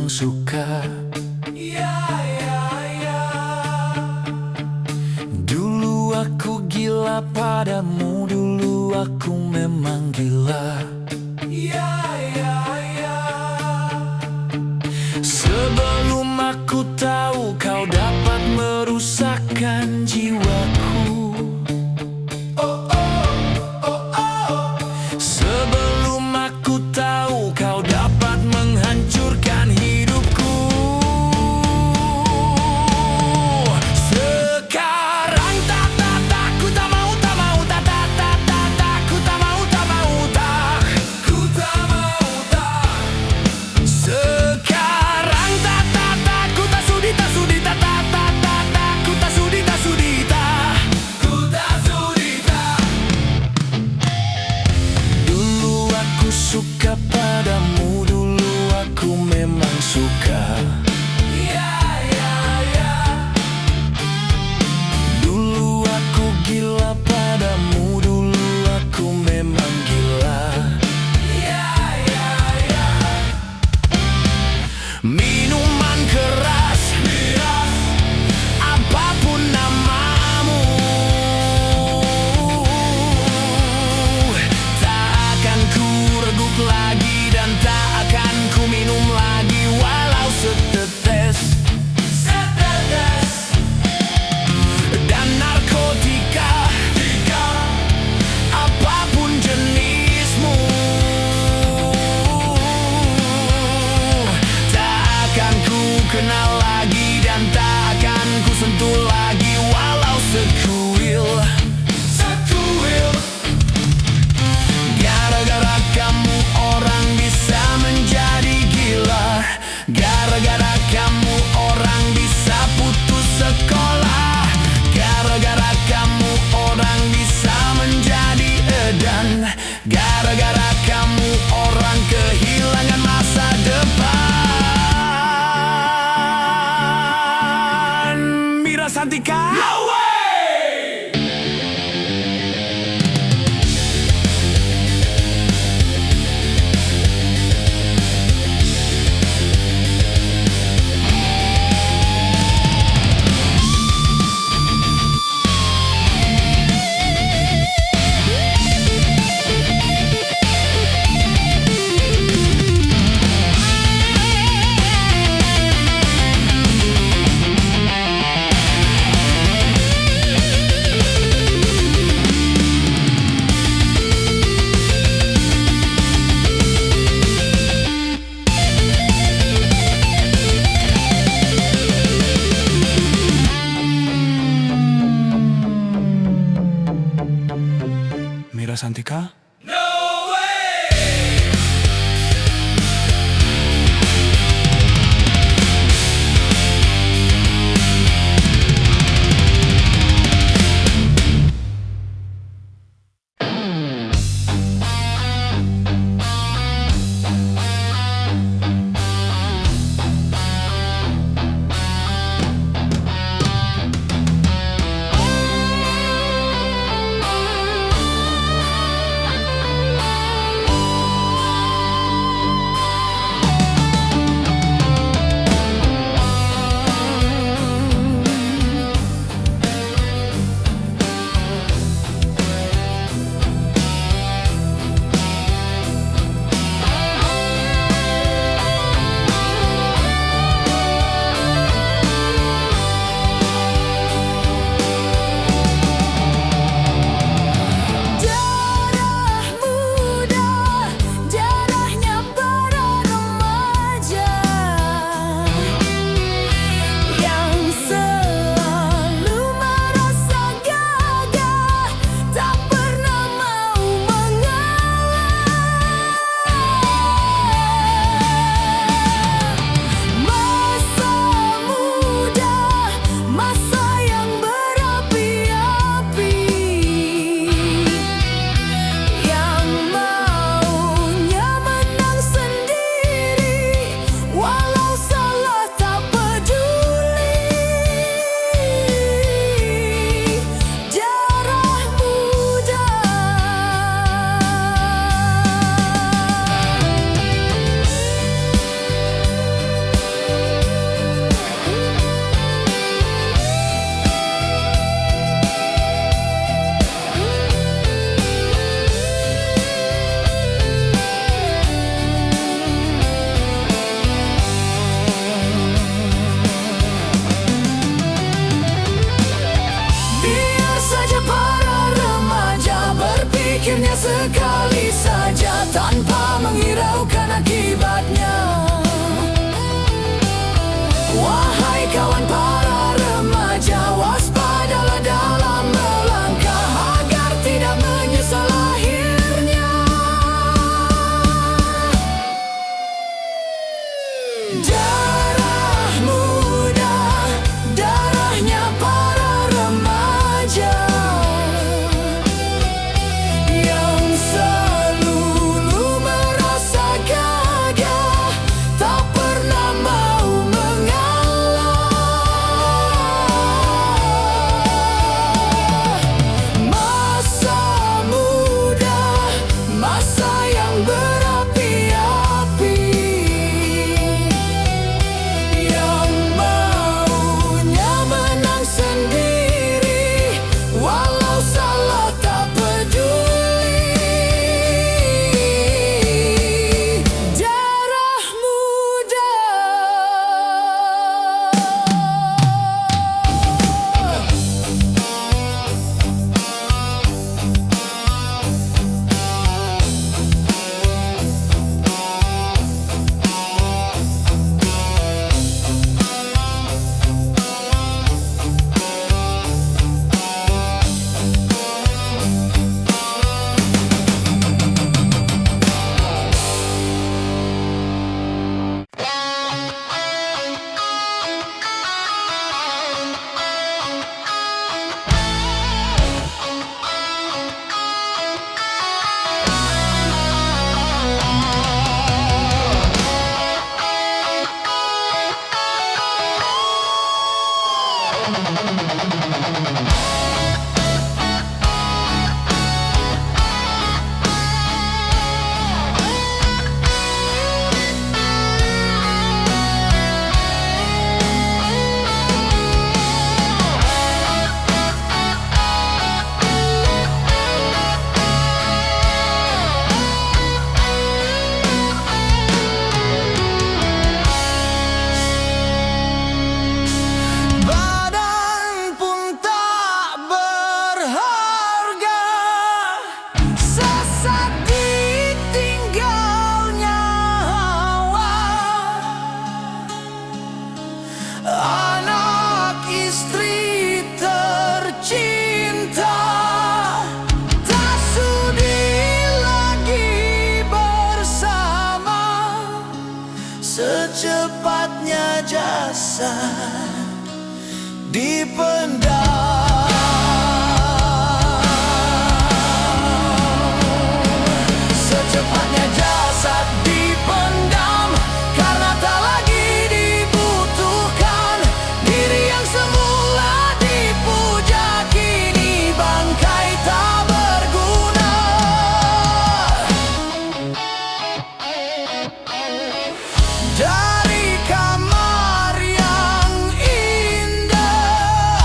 memang suka. Ya, ya, ya. Dulu aku gila padamu, dulu aku memang gila. Ya, ya, ya. Sebelum aku tahu kau dapat merusakkan jiwaku. Oh, oh, oh, oh. Sebelum aku tahu kau dapat menghancurkan hidupku. Sekarang tak ku tak mau, tak mau, tak ku tak mau, tak mau, tak ku tak mau, tak. Sekarang tak ku tak sudi, tak sudi, tak ku tak sudi, tak sudi, tak ku tak sudi, tak. Dulu aku suka padamu, dulu aku memang suka. Ya, ya, ya. Dulu aku gila padamu, dulu aku memang gila. Ya, ya, ya. Minuman keras, apapun namamu, tak akan ku reguk lagi dan tak akan ku minum lagi walau setetes. Dan narkotika, apapun jenismu, tak akan ku kenal lagi dan tak akan ku sentuh lagi walau sekuil. Gara-gara kamu orang bisa menjadi gila. Gara-gara kamu orang bisa putus sekolah. Gara-gara kamu orang bisa menjadi edan. Gara-gara kamu orang kehilangan masa depan. Mira Santika. No way! Mira Santika? memikirnya sekali saja tanpa menghiraukan akibatnya. Wahai kawan para remaja, waspadalah dalam melangkah agar tidak menyesal akhirnya. Darah muda, darahnya para remaja yang selalu merasa gagah, tak pernah mau mengalah. Masa muda, masa yang berapi-api, yang maunya menang sendiri, walau salah tak peduli. Darah muda. Badan pun tak berharga, sesaat ditinggalnya hawa. Anak istri tercinta tak sudi lagi bersama, secepatnya jasad dipendam. Secepatnya jasad dipendam karena tak lagi dibutuhkan. Diri yang semula dipuja kini bangkai tak berguna. Dari kamar yang indah,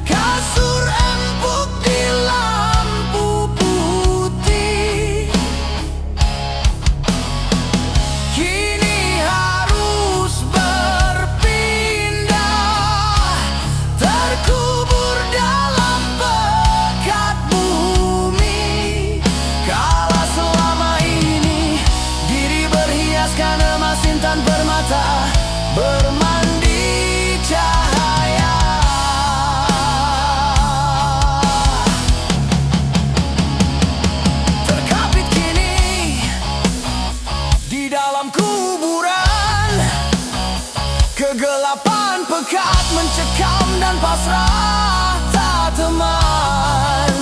kasur empuk di lampu putih, kini harus berpindah, terkubur dalam pekat bumi. Kala selama ini diri berhiaskan emas intan permata, bermandi cahaya. Terkapit kini di dalam kuburan, kegelapan pekat mencekam dan pasrah tak teman.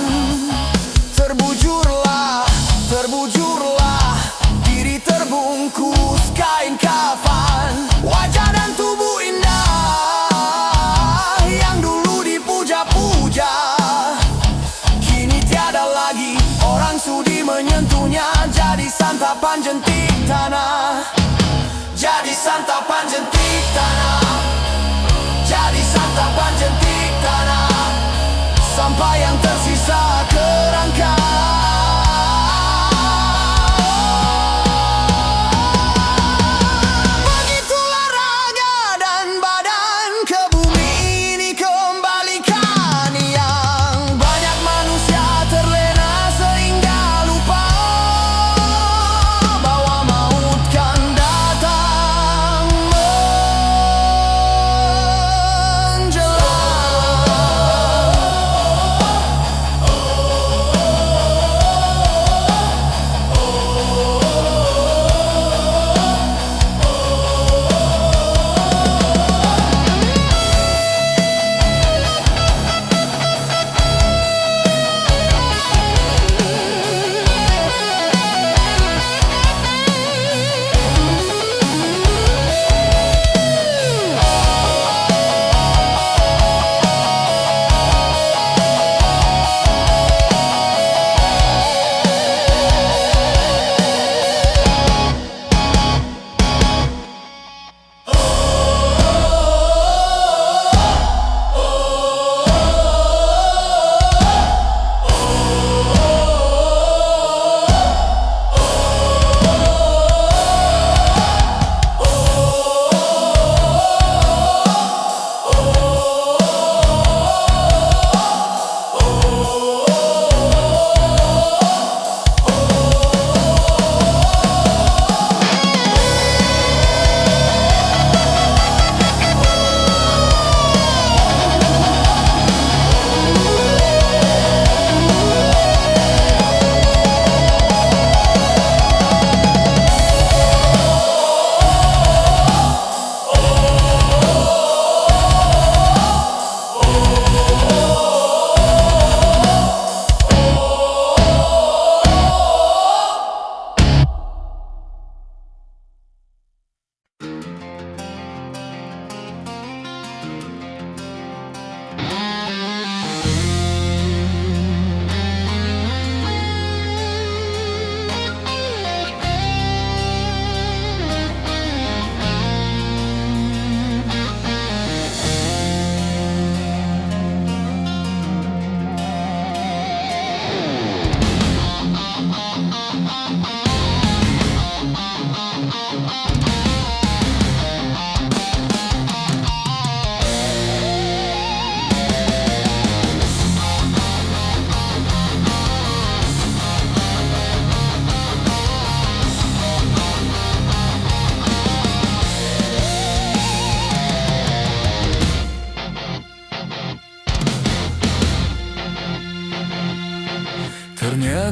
Terbujurlah, terbujurlah, diri terbungkus kain kafan. Wajah dan tubuh indah yang dulu dipuja-puja, kini tiada lagi orang sudi menyentuhnya. Jadi santapan jentik tanah, jadi santapan jentik tanah, jadi santapan jentik tanah, sampah yang tersisa kerangka. Begitulah raga dan badan ke bumi ini kembalikan. Yang banyak manusia terlena sehingga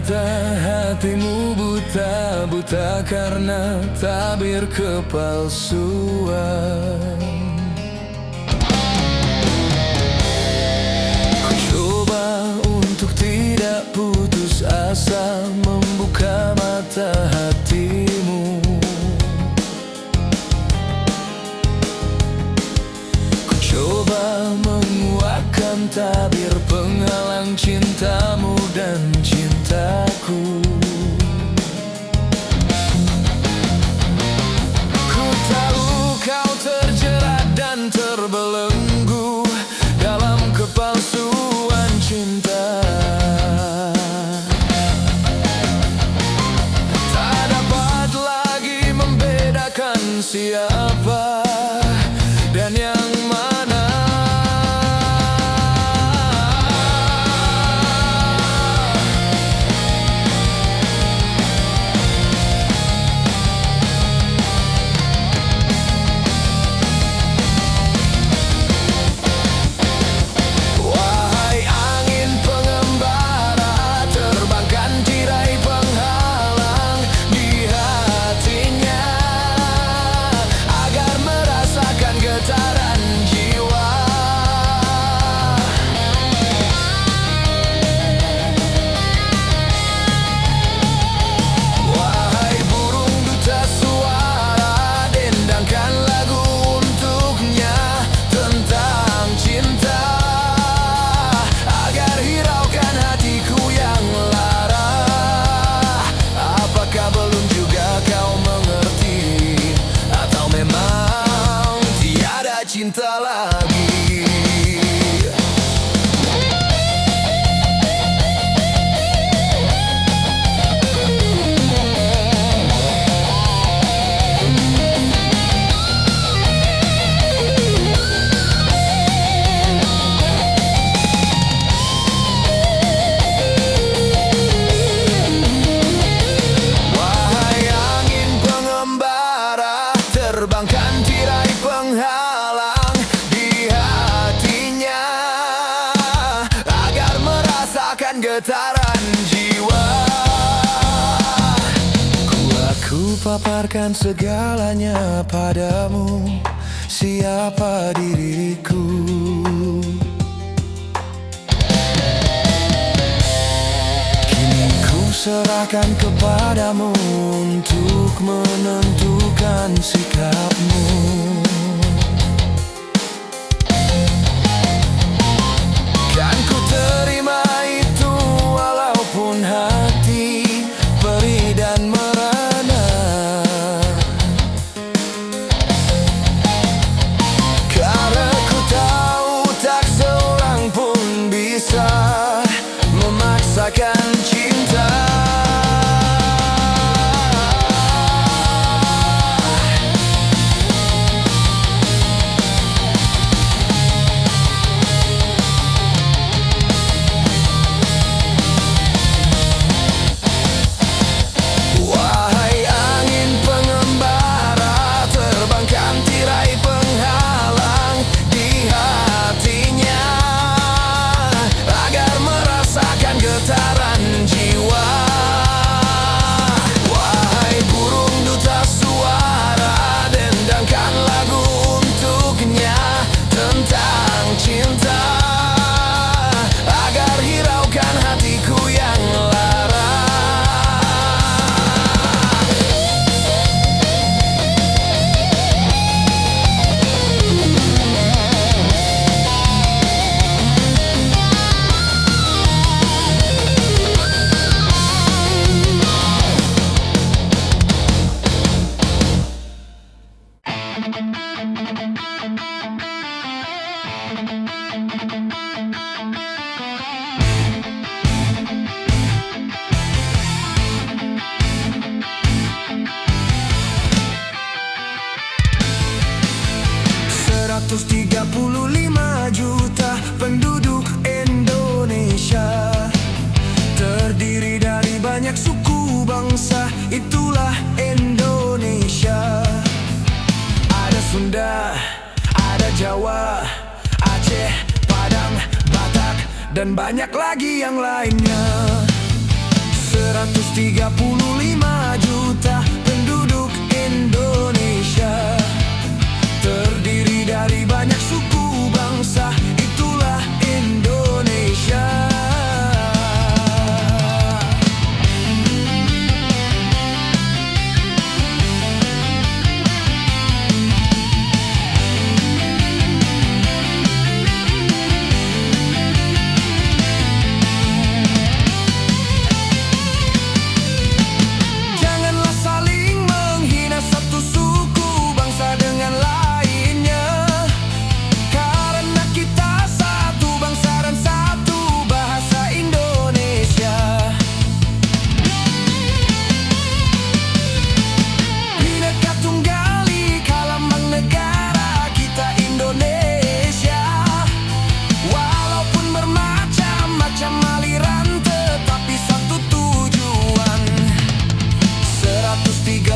Ternyata hatimu buta, buta karena tabir kepalsuan. Ku coba untuk tidak putus asa, membuka mata hatimu. Ku coba menguatkan tabir penghalang cintamu dan cintaku. Ku tahu kau terjerat dan terbelenggu dalam kepalsuan cinta. Tak dapat lagi membedakan siapa dan yang mana. Cinta lagi. Wahai angin pengembara, terbangkan tirai penghalang di hatinya agar merasakan getaran jiwa. Aku paparkan segalanya padamu, siapa diriku. Kini ku serahkan kepadamu untuk menentukan sikapmu. Kan ku terima itu walaupun hati perih dan merana, karena ku tahu tak seorang pun bisa memaksakan cinta. Juta penduduk Indonesia, terdiri dari banyak suku bangsa, itulah Indonesia. Ada Sunda, ada Jawa, Aceh, Padang, Batak, dan banyak lagi yang lainnya. 135 juta penduduk Indonesia, terdiri dari banyak suku bangsa, itulah Indonesia. Janganlah saling menghina satu suku bangsa dengan lainnya, karena kita satu bangsa dan satu bahasa Indonesia. Bhinneka Tunggal Ika lambang negara kita Indonesia. Walaupun bermacam-macam aliran, tetapi satu tujuan. 135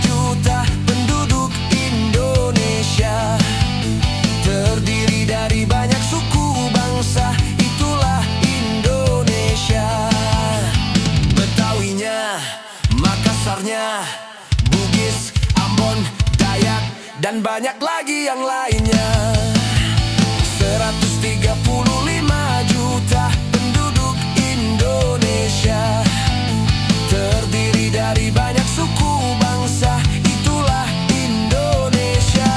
juta penduduk Indonesia, terdiri dari banyak suku bangsa, itulah Indonesia. Betawinya, Makassarnya, Bugis, Ambon, Dayak, dan banyak lagi yang lainnya. 135 juta penduduk Indonesia, terdiri dari banyak suku bangsa, itulah Indonesia.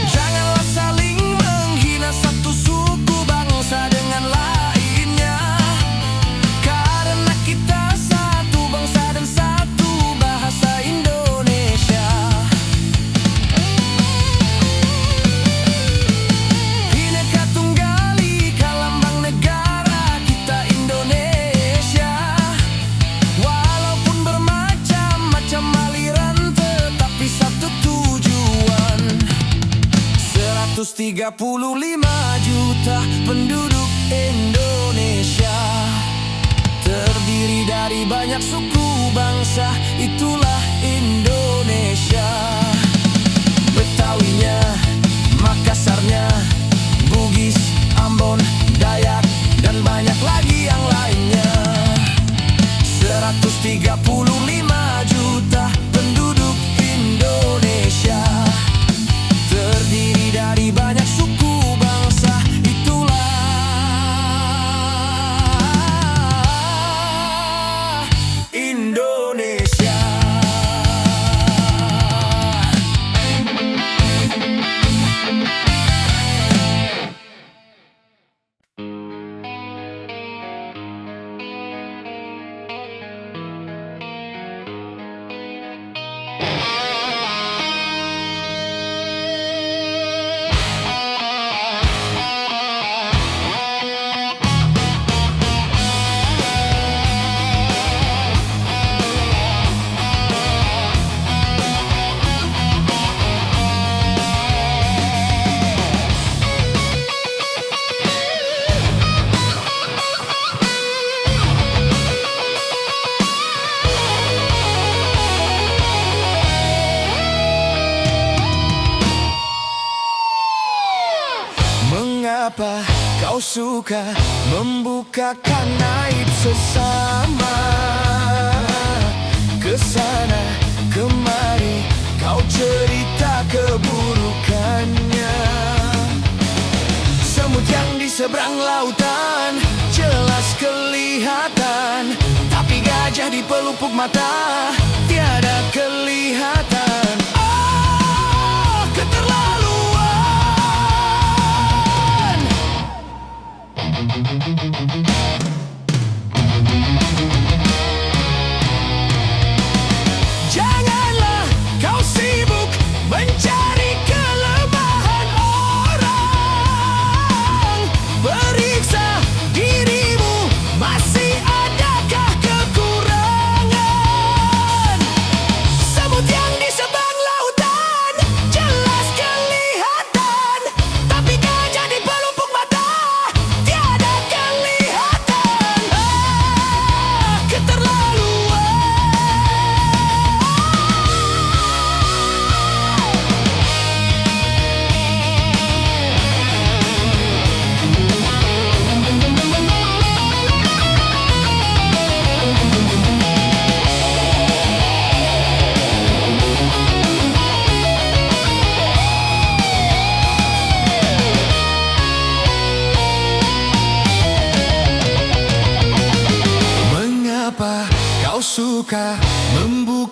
Janganlah saling menghina satu suku bangsa dengan lainnya, karena kita satu bangsa dan satu bahasa Indonesia. Bhinneka Tunggal Ika lambang negara kita Indonesia. Walaupun bermacam-macam aliran, tetapi satu tujuan. 135 juta penduduk Indonesia, terdiri dari banyak suku bangsa, itulah Indonesia. Betawinya, Makassarnya, Bugis, Ambon, Dayak, dan banyak lagi yang lainnya. 135 juta penduduk Indonesia, terdiri dari banyak suku bangsa, itulah Indonesia. Mengapa kau suka membukakan aib sesama? Kesana kemari kau cerita keburukannya. Semut yang di seberang lautan jelas kelihatan, tapi gajah di pelupuk mata tiada kelihatan. Oh, keterlaluan. Janganlah kau sibuk mencari kelemahan orang.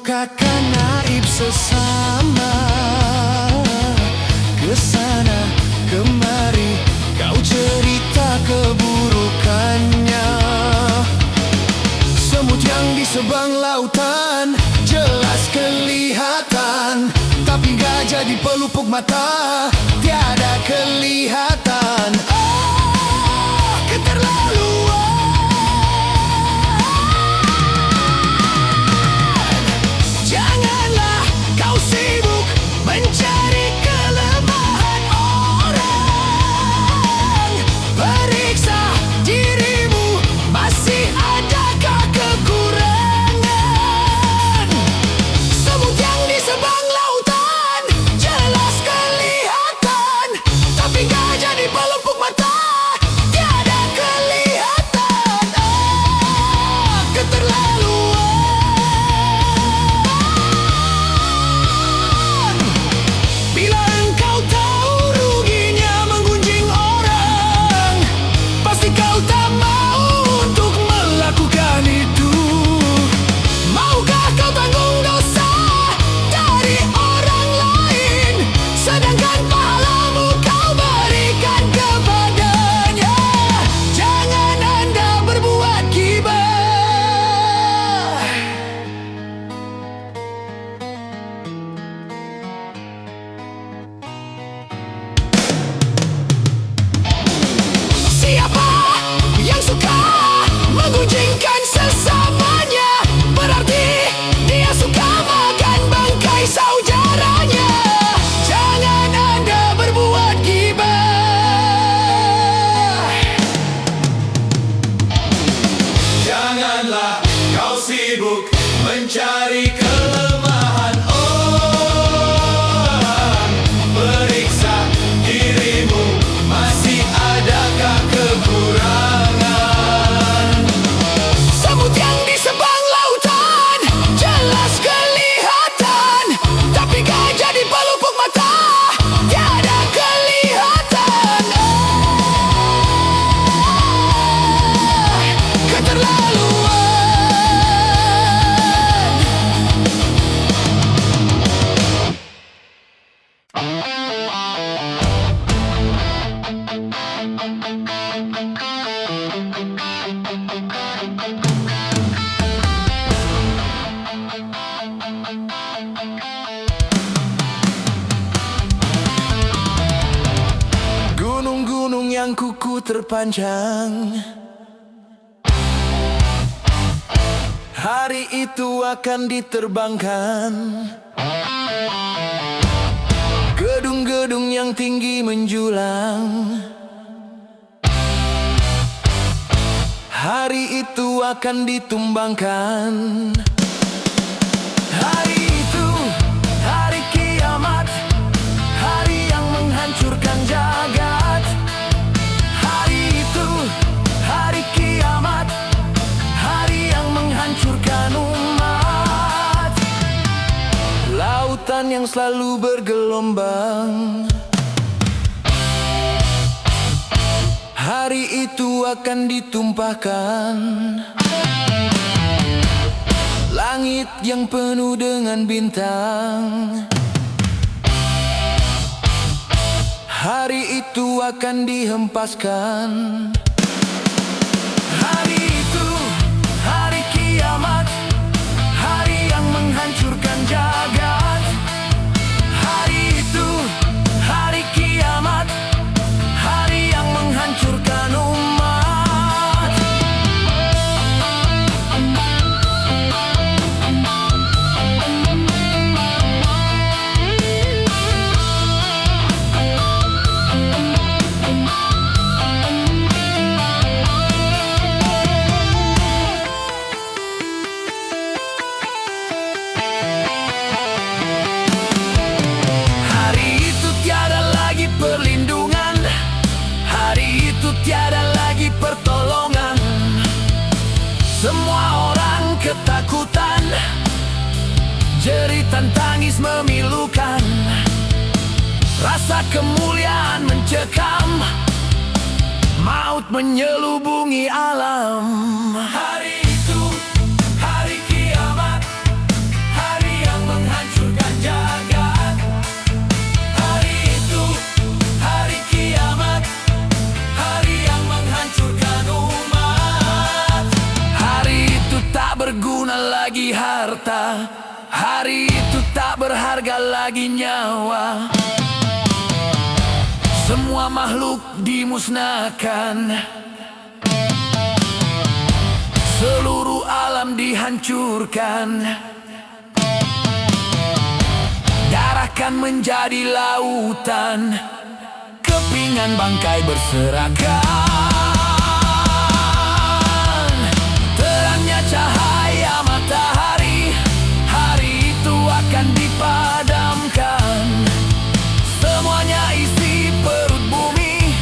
kakak naib sesama, kesana kemari kau cerita keburukannya. Semut yang di sebang lautan jelas kelihatan, tapi gajah di pelupuk mata tiada kelihatan. Oh, keterlaluan. Janganlah kau sibuk mencari kelemahan orang. Periksa dirimu, masih adakah kekurangan? Semut yang di sebang lautan jelas kelihatan, tapi gajah di pelupuk mata tiada kelihatan. Oh, keterlaluan. Bila engkau tahu ruginya menggunjing orang, pasti kau tak mau untuk melakukan itu. Maukah kau tanggung dosa dari orang lain, sedangkan pahalamu kau berikan kepadanya? Jangan Anda berbuat gibah. Siapa yang suka menggunjingkan sesamanya, berarti dia suka makan bangkai saudaranya. Jangan Anda berbuat gibah. Janganlah kau sibuk mencari kelemahan orang. Periksa dirimu, masih adakah kekurangan? Semut yang di sebang lautan jelas kelihatan, tapi gajah di pelupuk mata tiada kelihatan. Oh, keterlaluan. Gunung-gunung yang kuku terpanjang, hari itu akan diterbangkan. Gedung-gedung yang tinggi menjulang, hari itu akan ditumbangkan. Hari itu, hari kiamat, hari yang menghancurkan jagat. Hari itu, hari kiamat, hari yang menghancurkan umat. Lautan yang selalu bergelombang, hari itu akan ditumpahkan. Langit yang penuh dengan bintang, hari itu akan dihempaskan. Hari itu, hari kiamat, hari yang menghancurkan jagat. Hari itu, hari kiamat, hari yang menghancurkan umat. Tiada lagi pertolongan, semua orang ketakutan, jeritan tangis memilukan, rasa kemuliaan mencekam, maut menyelubungi alam. Hari itu, hari kiamat, hari Hari itu tak berharga lagi nyawa, semua makhluk dimusnahkan, seluruh alam dihancurkan, darah kan menjadi lautan, kepingan bangkai berserakan. Terangnya cahaya matahari, hari itu akan dipadamkan. Semuanya isi perut bumi,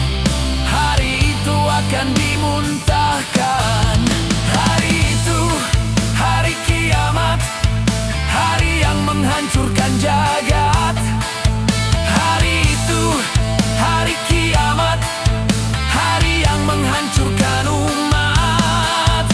hari itu akan dimuntahkan. Hari itu, hari kiamat, hari yang menghancurkan jagat. Hari itu, hari kiamat, hari yang menghancurkan umat.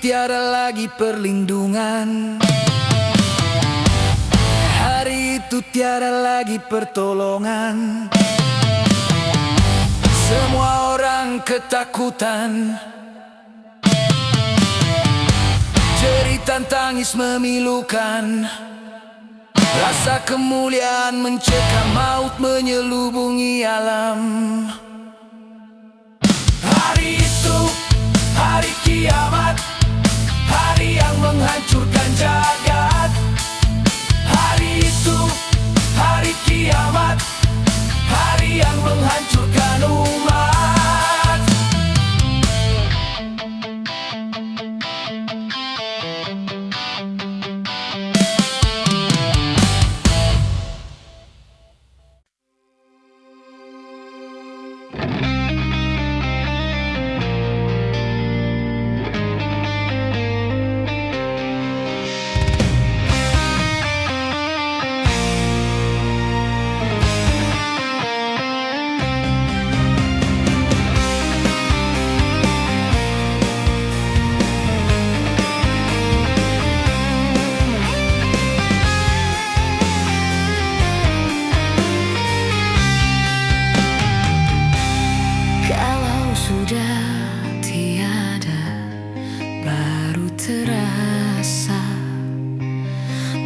Tiada lagi perlindungan, hari itu tiada lagi pertolongan. Semua orang ketakutan, jeritan tangis memilukan. Rasa kemuliaan mencekam, maut menyelubungi alam. Hari itu, hari kiamat, hari yang menghancurkan jagat. Hari itu, hari kiamat, hari yang menghancurkan umat.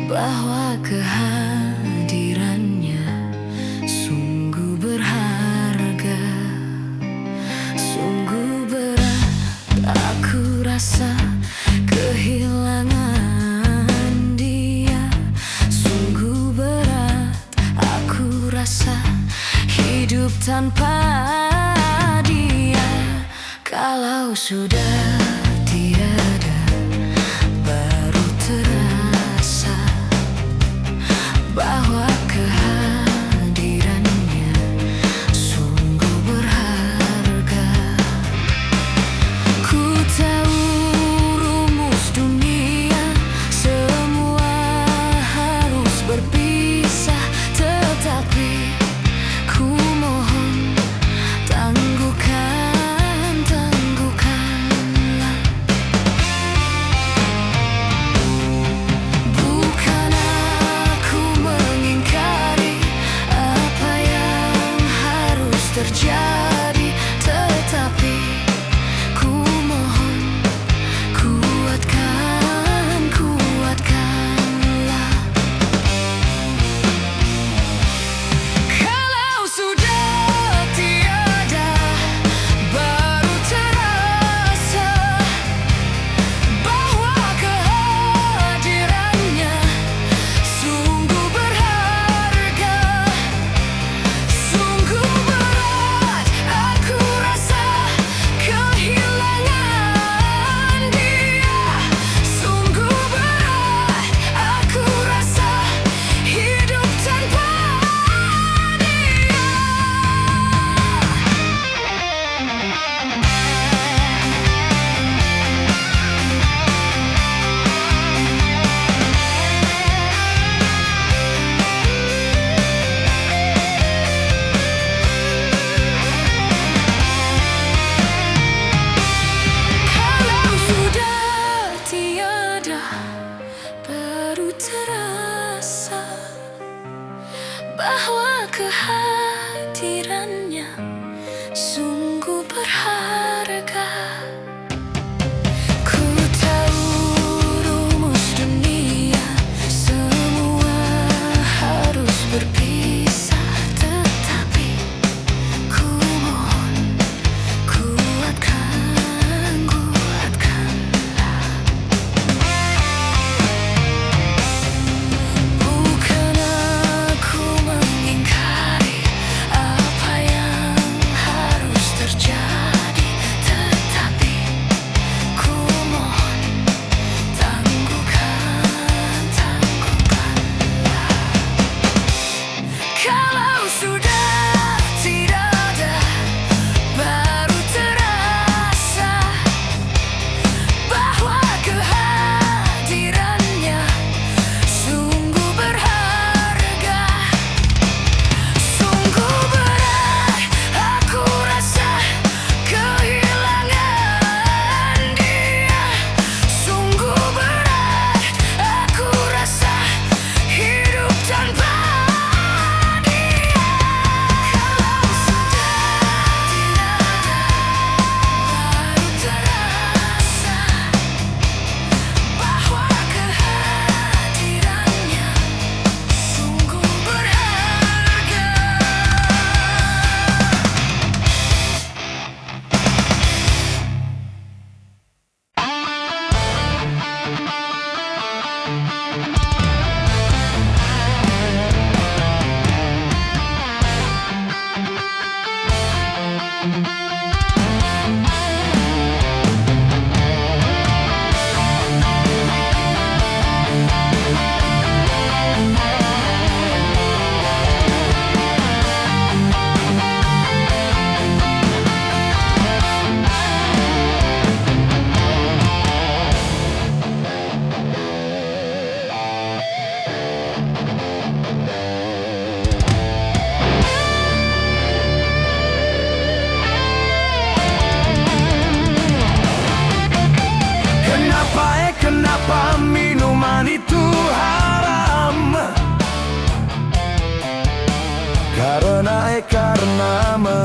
Bahwa kehadirannya sungguh berharga, sungguh berat aku rasa kehilangan dia. Sungguh berat aku rasa hidup tanpa dia. Kalau sudah tiada, baru terasa bahwa kehadirannya sungguh berharga. Ku tahu rumus dunia, semua harus berpisah, tetapi ku mohon tangguhkanlah. Bukan aku mengingkari apa yang harus terjadi, tetapi ku mohon kuatkanlah. Kalau sudah tiada, baru terasa bahwa kehadirannya sungguh berharga, sungguh berat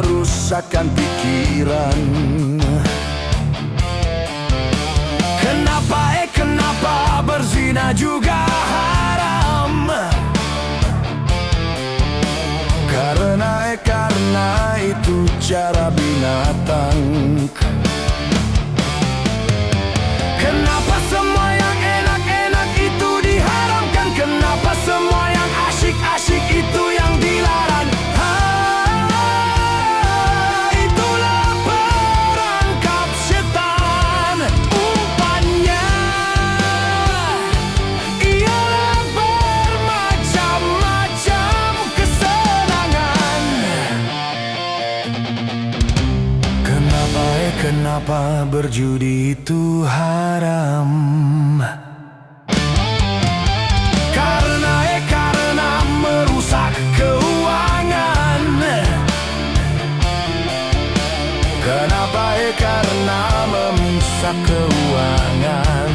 merusakkan pikiran. Kenapa berzina juga haram? Karena itu cara binatang. Kenapa semua yang enak-enak itu diharamkan? Kenapa semua yang asyik-asyik itu yang dilarang? Itulah perangkap setan. Umpannya ialah bermacam-macam kesenangan. Kenapa berjudi itu haram? Karena merusak keuangan. Karena merusak keuangan.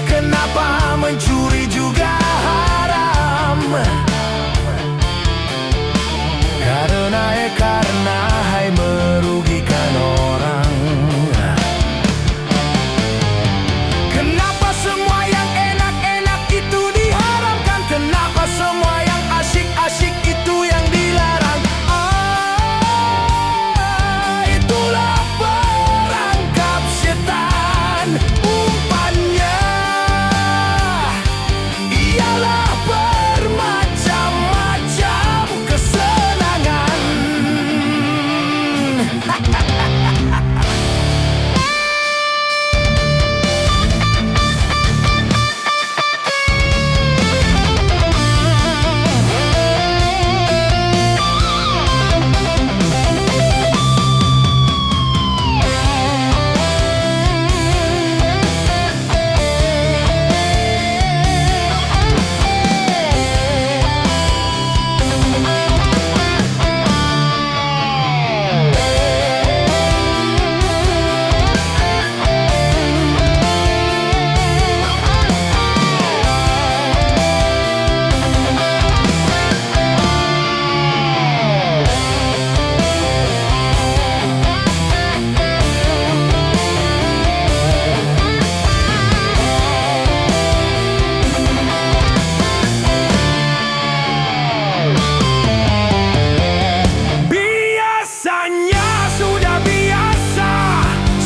Kenapa mencuri juga haram? Karena hai merugikan orang. Kenapa semua yang enak-enak itu diharamkan? Kenapa semua yang asyik-asyik itu yang dilarang? Itulah perangkap setan. Umpannya ialah bermacam-macam kesenangan.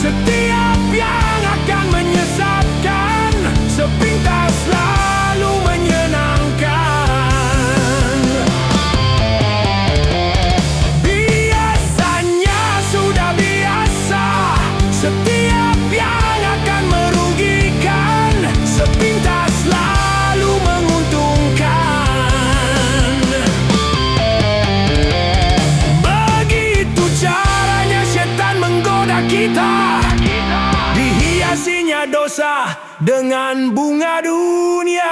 Setiap yang akan menyesatkan sepintas selalu menyenangkan. Biasanya sudah biasa. Setiap yang akan merugikan sepintas selalu menguntungkan. Begitu caranya setan menggoda kita. Dihiasinya dosa dengan bunga dunia.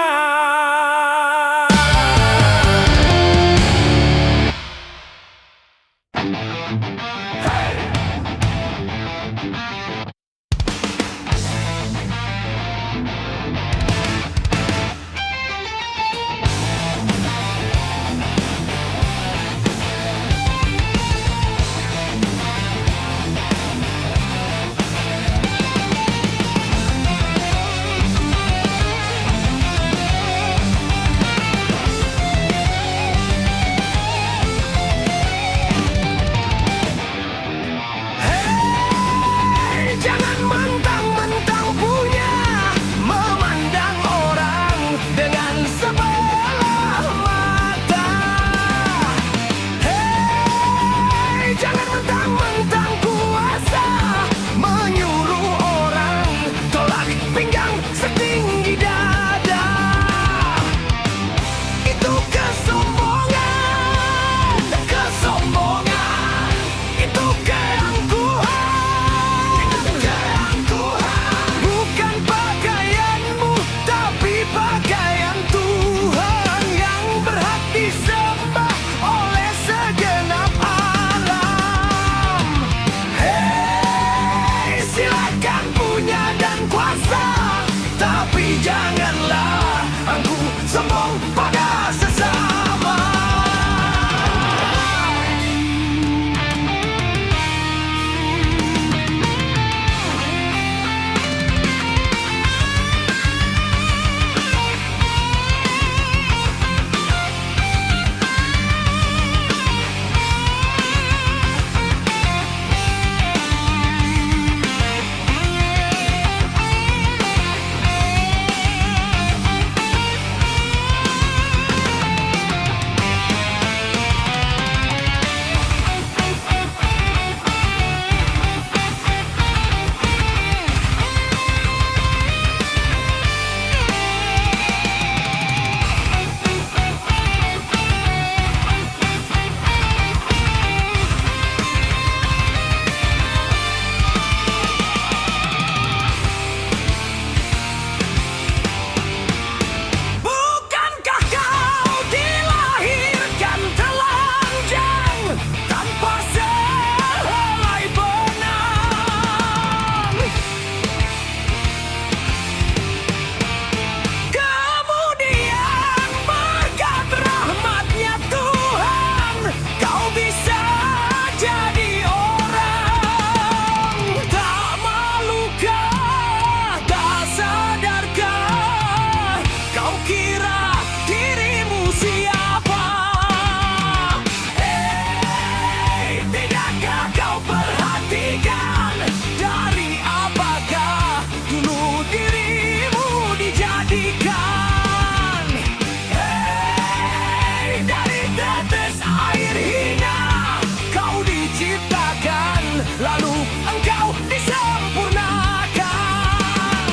lalu engkau disempurnakan.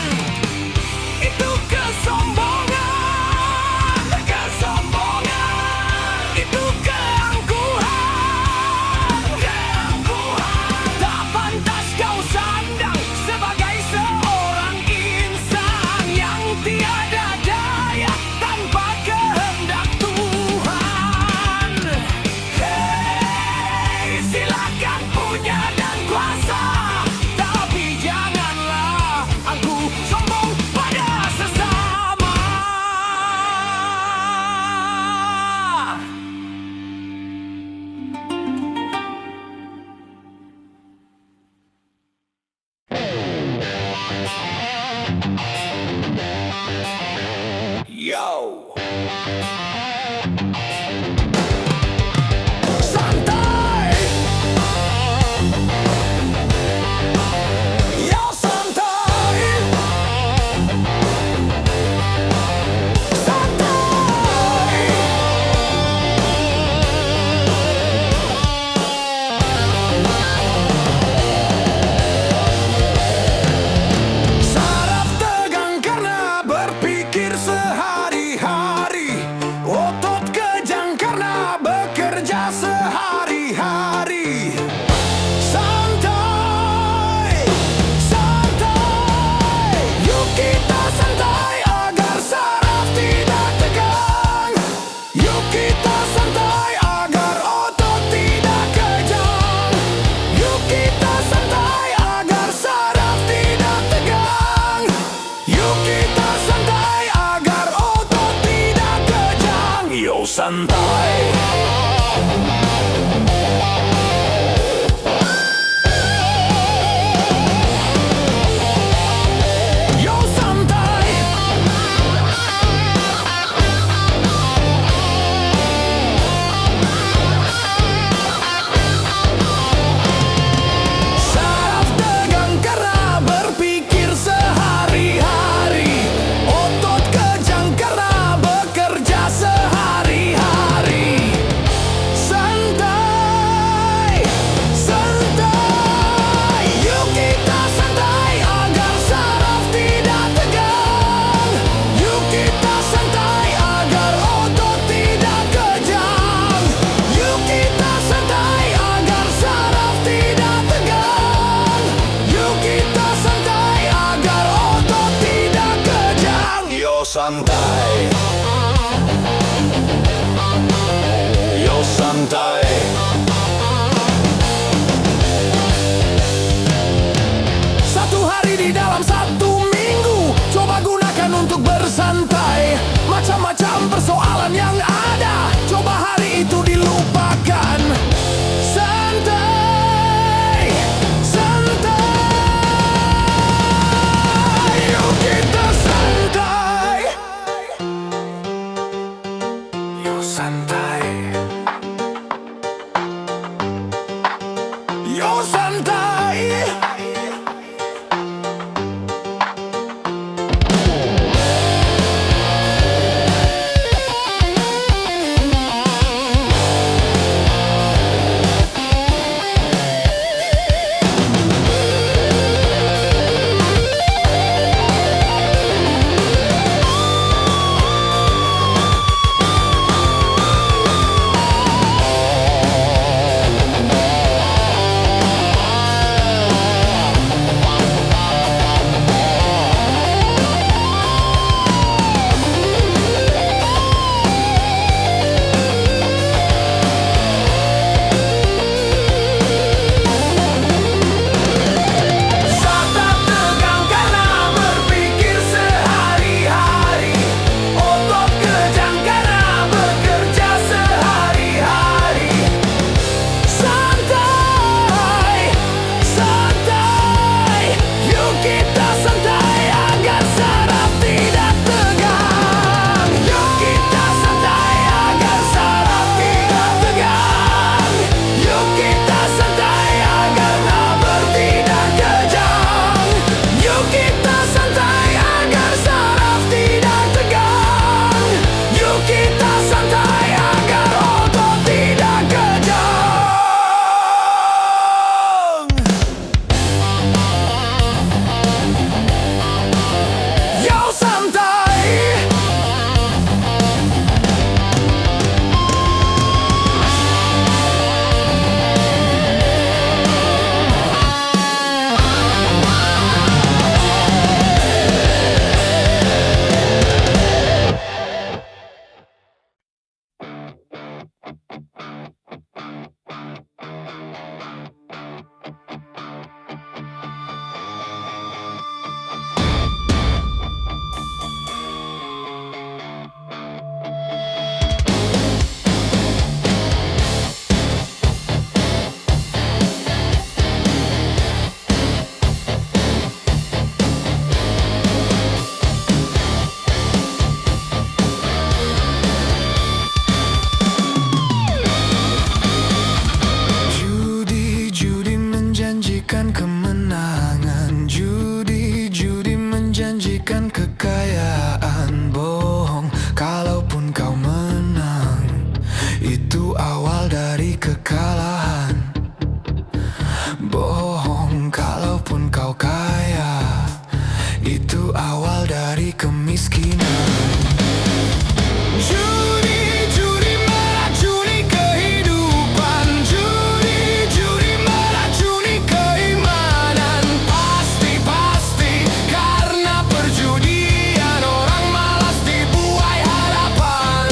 Itu kesombongan, kesombongan. Itu keangkuhan, keangkuhan. Tak pantas kau sandang sebagai seorang insan yang tiada daya tanpa kehendak Tuhan. Hey, silakan punya dan kuasa. awal dari kekalahan. Bohong kalaupun kau kaya, itu awal dari kemiskinan. Judi, judi meracuni kehidupan. Judi, judi meracuni keimanan. Pasti, pasti karena perjudian orang malas dibuai harapan.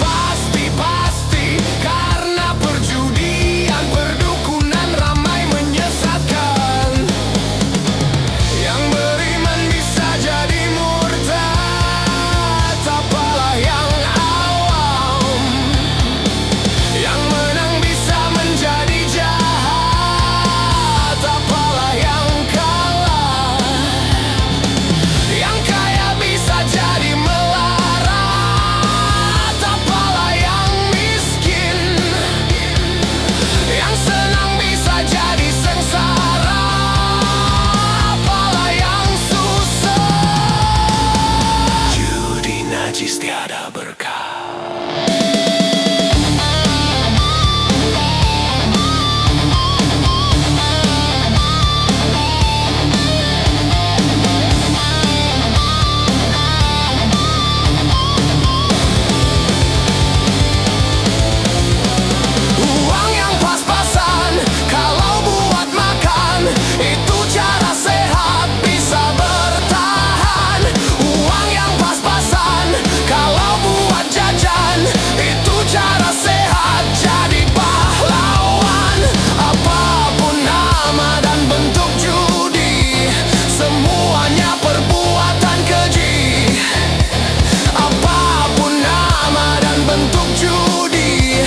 Pasti, pasti karena perjudian perdukunan ramai menyesatkan. Yang beriman bisa jadi murtad, apalah yang awam. Yang menang bisa menjadi jahat, apalah yang kalah. Yang kaya bisa jadi melarat, apalah yang miskin. Yang senang bisa jadi sengsara, apalah yang susah. Judi najis tiada berkah. Uang yang pas-pasan kalau buat makan, itu cara sehat bisa bertahan. Uang yang pas-pasan kalau buat jajan, itu cara sehat jadi pahlawan. Apapun nama dan bentuk judi, semuanya perbuatan keji. Apapun nama dan bentuk judi,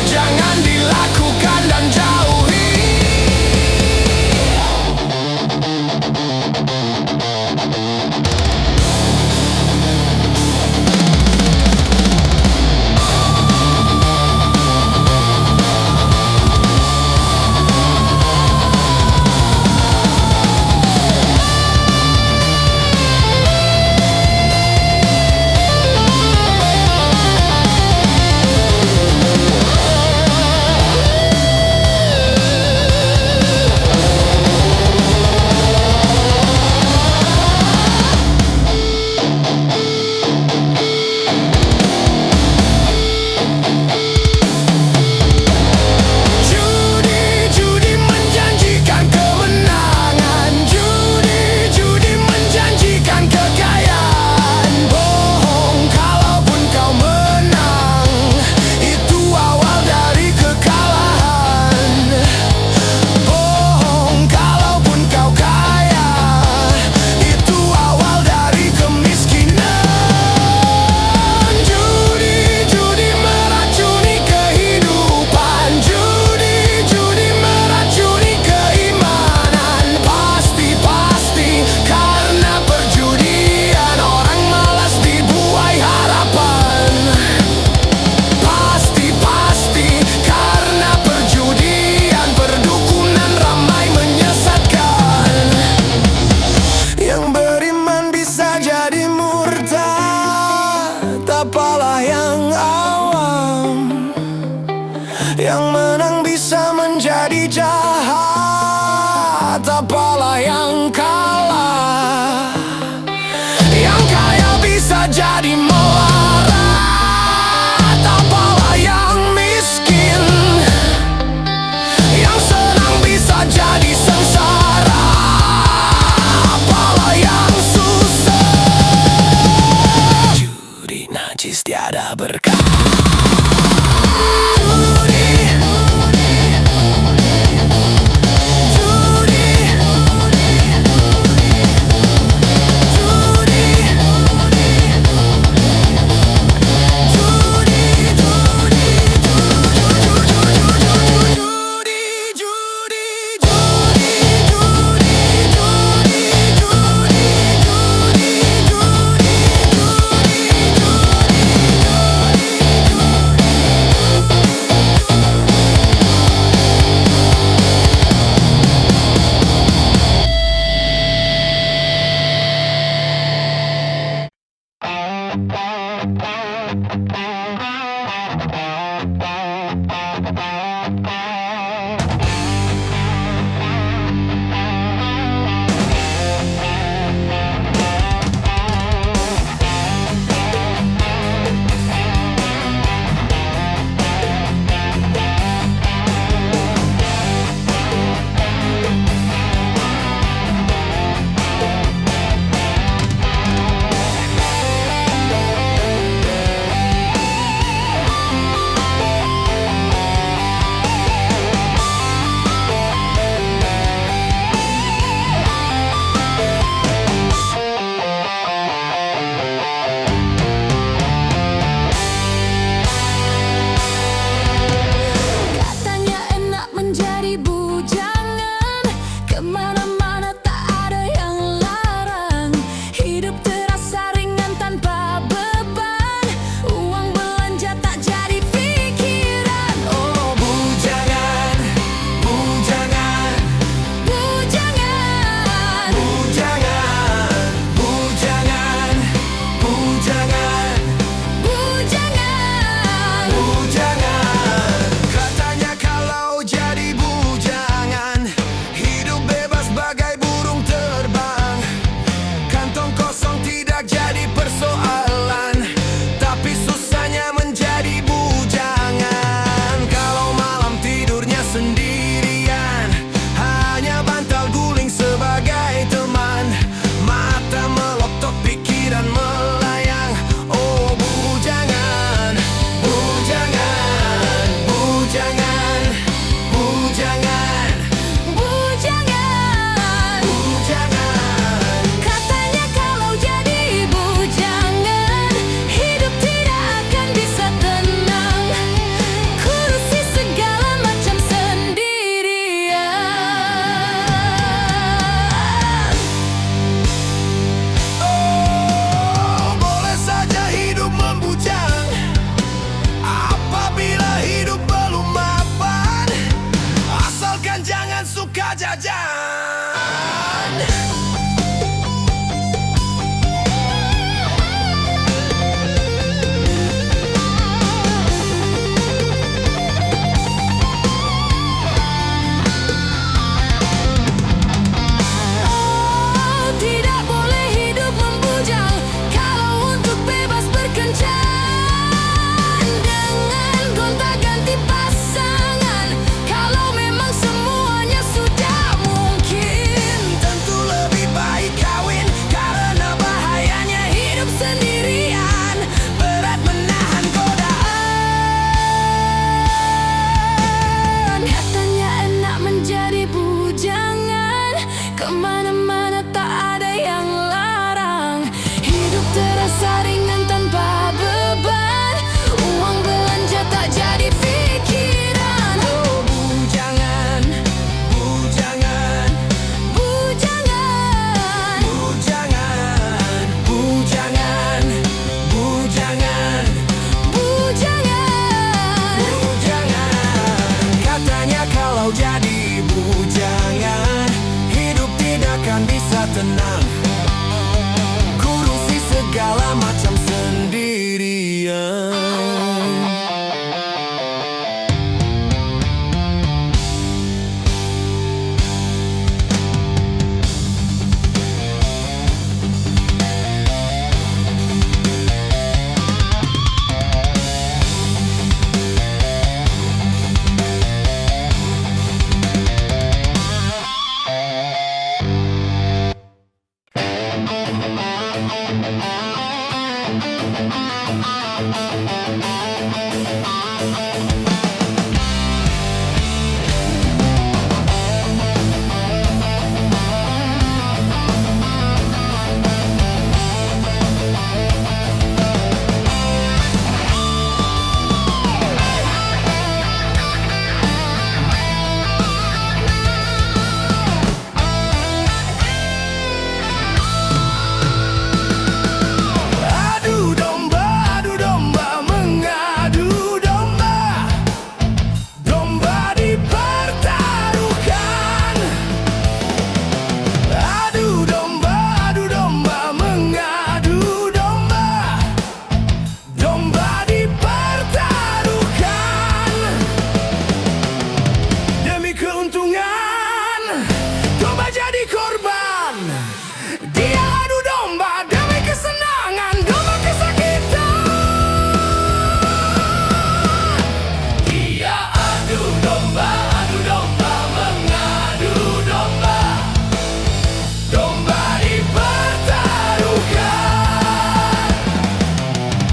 jangan dilakukan dan jauhi. Judi, judi menjanjikan kemenangan. Judi, judi menjanjikan kekayaan. Bohong kalaupun kau menang, itu awal dari kekalahan. Bohong kalaupun kau kaya, itu awal dari kemiskinan. Judi, judi meracuni kehidupan. Judi, judi meracuni keimanan. Pasti, pasti karena perjudian orang malas dibuai harapan. Pasti, pasti karena perjudian perdukunan ramai menyesatkan. Yang beriman bisa jadi murtad, apalah yang awam. Yang menang bisa menjadi jahat, apalah yang kalah. Yang kaya bisa jadi melarat, apalah yang miskin. Yang senang bisa jadi sengsara, apalah yang susah. Judi najis tiada berkah. Judi, jajan. Oh, tidak boleh hidup membujang. Kalau untuk bebas berkencan dengan gonta-ganti pasangan, kalau memang semuanya sudah mungkin, Tentu lebih baik kawin, karena bahayanya hidup sendirian. Berat menahan godaan. katanya enak menjadi bujangan. Kemana-mana tak ada yang larang. Hidup terasa ringan tanpa beban. Uang belanja tak jadi pikiran. Oh bujangan, bujangan, Bujangan, bujangan, bujangan, bujangan, bujangan. bujangan. Katanya kalau jadi bujangan, hidup tidak akan bisa tenang. Kurusi segala macam sendirian. Adu domba, mengadu domba. Domba dipertaruhkan. Adu domba, mengadu domba. Domba dipertaruhkan. Demi keuntungan, domba jadi korban. Dia adu domba demi kesenangan, domba kesakitan. Dia adu domba, mengadu domba. Domba dipertaruhkan.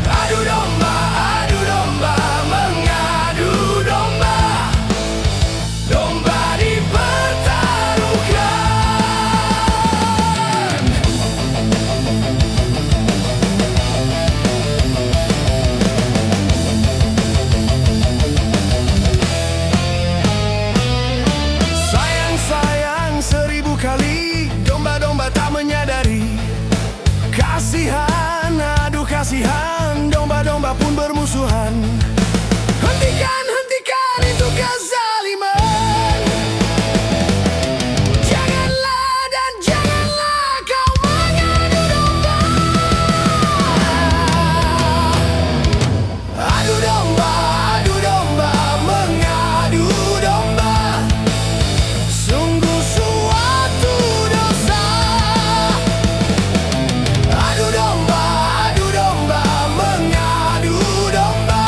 Adu domba, mengadu domba. Domba dipertaruhkan. Sayang seribu kali, domba-domba tak menyadari. Kasihan, aduh kasihan, domba-domba pun bermusuhan. Hentikan itu kezaliman. Janganlah dan janganlah kau mengadu domba. Adu domba, mengadu domba. Sungguh suatu dosa. Adu domba, mengadu domba.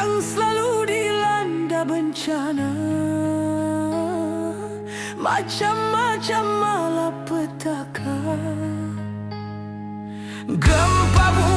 yang selalu dilanda bencana. Macam-macam malapetaka, gempa bumi